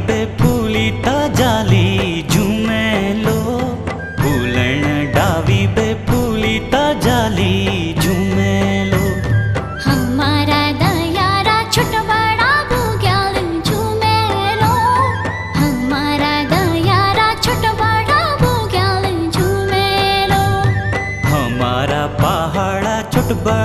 बे फूली ता जाली झूमेलो फूलण डावी बे फूली ता जाली झूमेलो हमारा दयारा छुटवाड़ा बुग्याल झूमेलो हमारा दयारा छुटवाड़ा बुग्याल झूमेलो हमारा पहाड़ा छुटबा